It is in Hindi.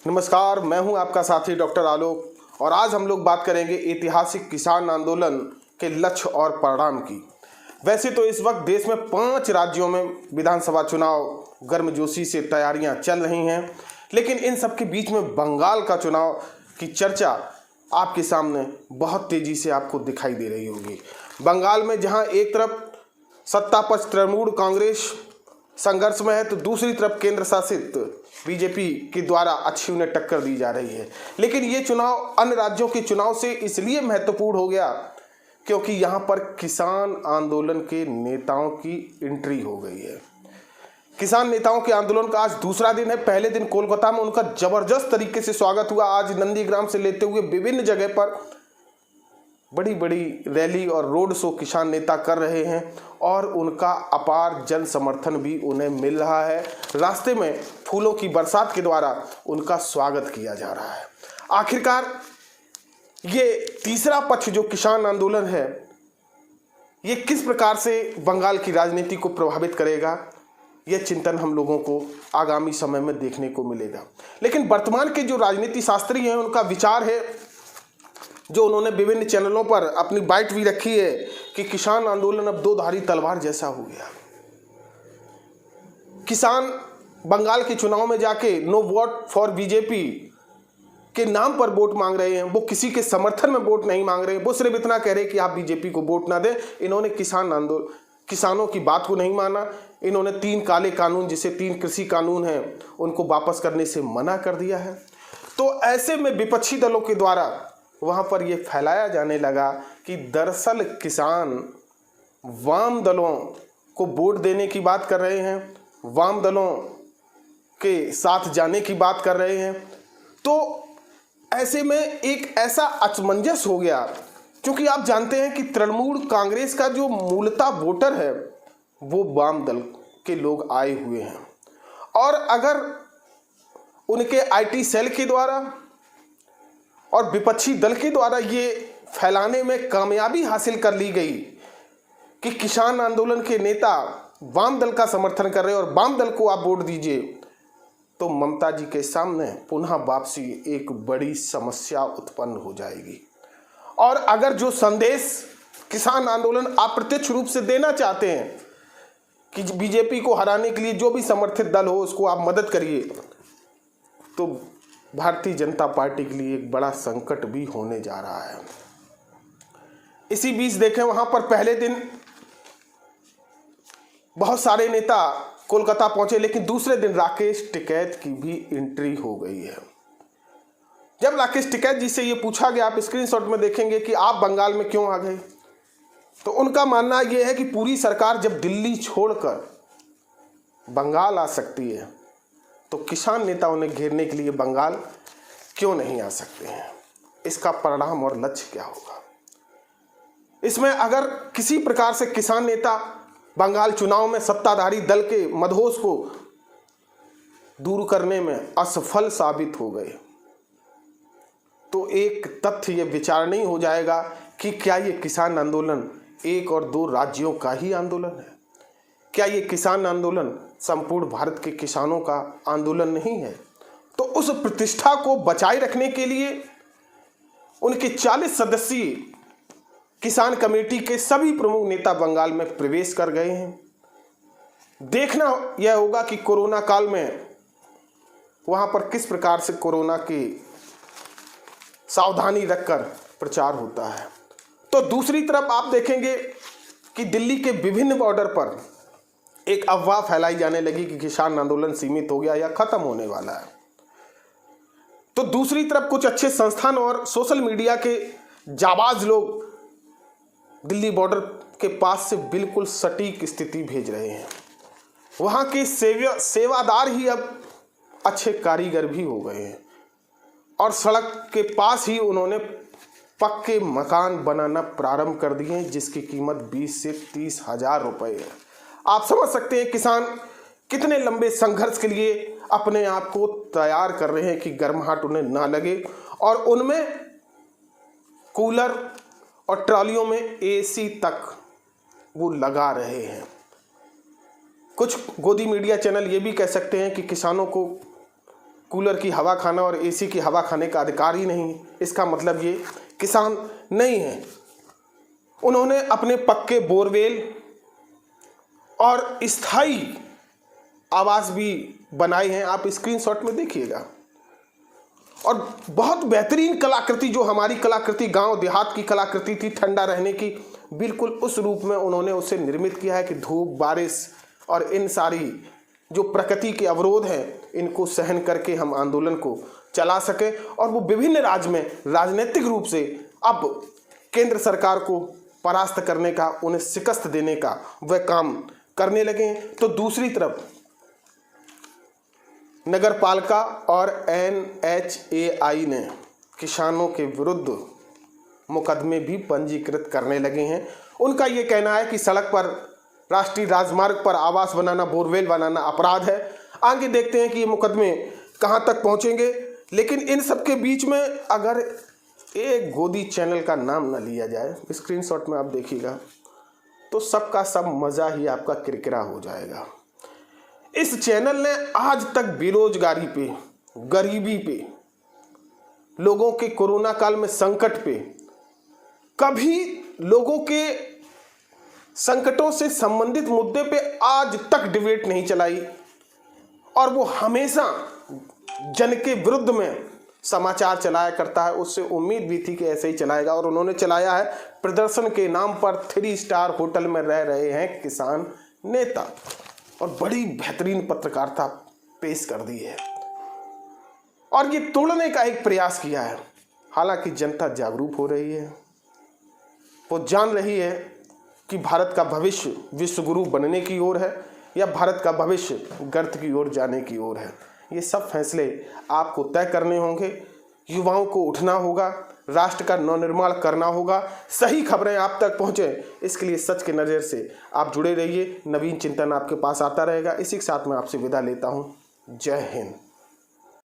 नमस्कार, मैं हूं आपका साथी डॉक्टर आलोक और आज हम लोग बात करेंगे ऐतिहासिक किसान आंदोलन के लक्ष्य और परिणाम की। वैसे तो इस वक्त देश में 5 राज्यों में विधानसभा चुनाव गर्मजोशी से तैयारियां चल रही हैं, लेकिन इन सब के बीच में बंगाल का चुनाव की चर्चा आपके सामने बहुत तेजी से आपको दिखाई दे रही होगी। बंगाल में जहां एक तरफ सत्ता पक्ष तृणमूल कांग्रेस संघर्ष में है, तो दूसरी तरफ केंद्र शासित बीजेपी के द्वारा अच्छी उन्हें टक्कर दी जा रही है। लेकिन ये चुनाव अन्य राज्यों के चुनाव से इसलिए महत्वपूर्ण हो गया क्योंकि यहाँ पर किसान आंदोलन के नेताओं की एंट्री हो गई है। किसान नेताओं के आंदोलन का आज दूसरा दिन है। पहले दिन कोलकाता में उनका जबरदस्त तरीके से स्वागत हुआ। आज नंदीग्राम से लेते हुए विभिन्न जगह पर बड़ी बड़ी रैली और रोड शो किसान नेता कर रहे हैं और उनका अपार जन समर्थन भी उन्हें मिल रहा है। रास्ते में फूलों की बरसात के द्वारा उनका स्वागत किया जा रहा है। आखिरकार ये तीसरा पक्ष जो किसान आंदोलन है, ये किस प्रकार से बंगाल की राजनीति को प्रभावित करेगा, यह चिंतन हम लोगों को आगामी समय में देखने को मिलेगा। लेकिन वर्तमान के जो राजनीति शास्त्री हैं, उनका विचार है, जो उन्होंने विभिन्न चैनलों पर अपनी बाइट भी रखी है, कि किसान आंदोलन अब 2 धारी तलवार जैसा हो गया। किसान बंगाल के चुनाव में जाके नो वोट फॉर बीजेपी के नाम पर वोट मांग रहे हैं। वो किसी के समर्थन में वोट नहीं मांग रहे हैं। वो सिर्फ इतना कह रहे हैं कि आप बीजेपी को वोट ना दें। इन्होंने किसानों की बात को नहीं माना। इन्होंने 3 काले कानून, जिसे 3 कृषि कानून हैं, उनको वापस करने से मना कर दिया है। तो ऐसे में विपक्षी दलों के द्वारा वहाँ पर यह फैलाया जाने लगा कि दरअसल किसान वाम दलों को वोट देने की बात कर रहे हैं, वाम दलों के साथ जाने की बात कर रहे हैं। तो ऐसे में एक ऐसा असमंजस हो गया, क्योंकि आप जानते हैं कि तृणमूल कांग्रेस का जो मूलतः वोटर है वो वाम दल के लोग आए हुए हैं, और अगर उनके आईटी सेल के द्वारा और विपक्षी दल के द्वारा ये फैलाने में कामयाबी हासिल कर ली गई कि किसान आंदोलन के नेता वाम दल का समर्थन कर रहे हैं और वाम दल को आप वोट दीजिए, तो ममता जी के सामने पुनः वापसी एक बड़ी समस्या उत्पन्न हो जाएगी। और अगर जो संदेश किसान आंदोलन अप्रत्यक्ष रूप से देना चाहते हैं कि बीजेपी को हराने के लिए जो भी समर्थित दल हो उसको आप मदद करिए, तो भारतीय जनता पार्टी के लिए एक बड़ा संकट भी होने जा रहा है। इसी बीच देखें, वहां पर पहले दिन बहुत सारे नेता कोलकाता पहुंचे, लेकिन दूसरे दिन राकेश टिकैत की भी एंट्री हो गई है। जब राकेश टिकैत जी से ये पूछा गया, आप स्क्रीनशॉट में देखेंगे कि आप बंगाल में क्यों आ गए, तो उनका मानना यह है कि पूरी सरकार जब दिल्ली छोड़कर बंगाल आ सकती है, तो किसान नेता उन्हें घेरने के लिए बंगाल क्यों नहीं आ सकते हैं। इसका परिणाम और लक्ष्य क्या होगा। इसमें अगर किसी प्रकार से किसान नेता बंगाल चुनाव में सत्ताधारी दल के मदहोश को दूर करने में असफल साबित हो गए, तो एक तथ्य यह विचारणीय हो जाएगा कि क्या ये किसान आंदोलन 1 और 2 राज्यों का ही आंदोलन है। क्या ये किसान आंदोलन संपूर्ण भारत के किसानों का आंदोलन नहीं है। तो उस प्रतिष्ठा को बचाए रखने के लिए उनके 40 सदस्यीय किसान कमेटी के सभी प्रमुख नेता बंगाल में प्रवेश कर गए हैं। देखना यह होगा कि कोरोना काल में वहां पर किस प्रकार से कोरोना की सावधानी रखकर प्रचार होता है। तो दूसरी तरफ आप देखेंगे कि दिल्ली के विभिन्न बॉर्डर पर एक अफवाह फैलाई जाने लगी कि किसान आंदोलन सीमित हो गया या खत्म होने वाला है। तो दूसरी तरफ कुछ अच्छे संस्थान और सोशल मीडिया के जाबाज लोग दिल्ली बॉर्डर के पास से बिल्कुल सटीक स्थिति भेज रहे हैं। वहां के सेवादार ही अब अच्छे कारीगर भी हो गए हैं और सड़क के पास ही उन्होंने पक्के मकान बनाना प्रारंभ कर दिए हैं, जिसकी कीमत 20 से 30 हजार रुपए है। आप समझ सकते हैं किसान कितने लंबे संघर्ष के लिए अपने आप को तैयार कर रहे हैं कि गर्माहट उन्हें ना लगे, और उनमें कूलर और ट्रॉलियों में एसी तक वो लगा रहे हैं। कुछ गोदी मीडिया चैनल ये भी कह सकते हैं कि किसानों को कूलर की हवा खाना और एसी की हवा खाने का अधिकार ही नहीं है। इसका मतलब ये किसान नहीं है। उन्होंने अपने पक्के बोरवेल और स्थायी आवास भी बनाए हैं, आप स्क्रीनशॉट में देखिएगा। और बहुत बेहतरीन कलाकृति, जो हमारी कलाकृति गांव देहात की कलाकृति थी ठंडा रहने की, बिल्कुल उस रूप में उन्होंने उसे निर्मित किया है कि धूप, बारिश और इन सारी जो प्रकृति के अवरोध हैं इनको सहन करके हम आंदोलन को चला सके। और वो विभिन्न राज्य में राजनीतिक रूप से अब केंद्र सरकार को परास्त करने का, उन्हें शिकस्त देने का वह काम करने लगे। तो दूसरी तरफ नगर पालिका और NHAI ने किसानों के विरुद्ध मुकदमे भी पंजीकृत करने लगे हैं। उनका ये कहना है कि सड़क पर, राष्ट्रीय राजमार्ग पर आवास बनाना, बोरवेल बनाना अपराध है। आगे देखते हैं कि ये मुकदमे कहाँ तक पहुँचेंगे। लेकिन इन सब के बीच में अगर एक गोदी चैनल का नाम न लिया जाए, स्क्रीनशॉट में आप देखिएगा, तो सबका सब मज़ा ही आपका किरकिरा हो जाएगा। इस चैनल ने आज तक बेरोजगारी पे, गरीबी पे, लोगों के कोरोना काल में संकट पे, कभी लोगों के संकटों से संबंधित मुद्दे पे आज तक डिबेट नहीं चलाई। और वो हमेशा जन के विरुद्ध में समाचार चलाया करता है। उससे उम्मीद भी थी कि ऐसे ही चलाएगा, और उन्होंने चलाया है। प्रदर्शन के नाम पर 3 स्टार होटल में रह रहे हैं किसान नेता, और बड़ी बेहतरीन पत्रकारिता पेश कर दी है और ये तोड़ने का एक प्रयास किया है। हालांकि जनता जागरूक हो रही है, वो जान रही है कि भारत का भविष्य विश्व गुरु बनने की ओर है या भारत का भविष्य गर्त की ओर जाने की ओर है। ये सब फैसले आपको तय करने होंगे। युवाओं को उठना होगा, राष्ट्र का नवनिर्माण करना होगा। सही खबरें आप तक पहुंचे, इसके लिए सच के नज़र से आप जुड़े रहिए। नवीन चिंतन आपके पास आता रहेगा। इसी के साथ मैं आपसे विदा लेता हूं। जय हिंद।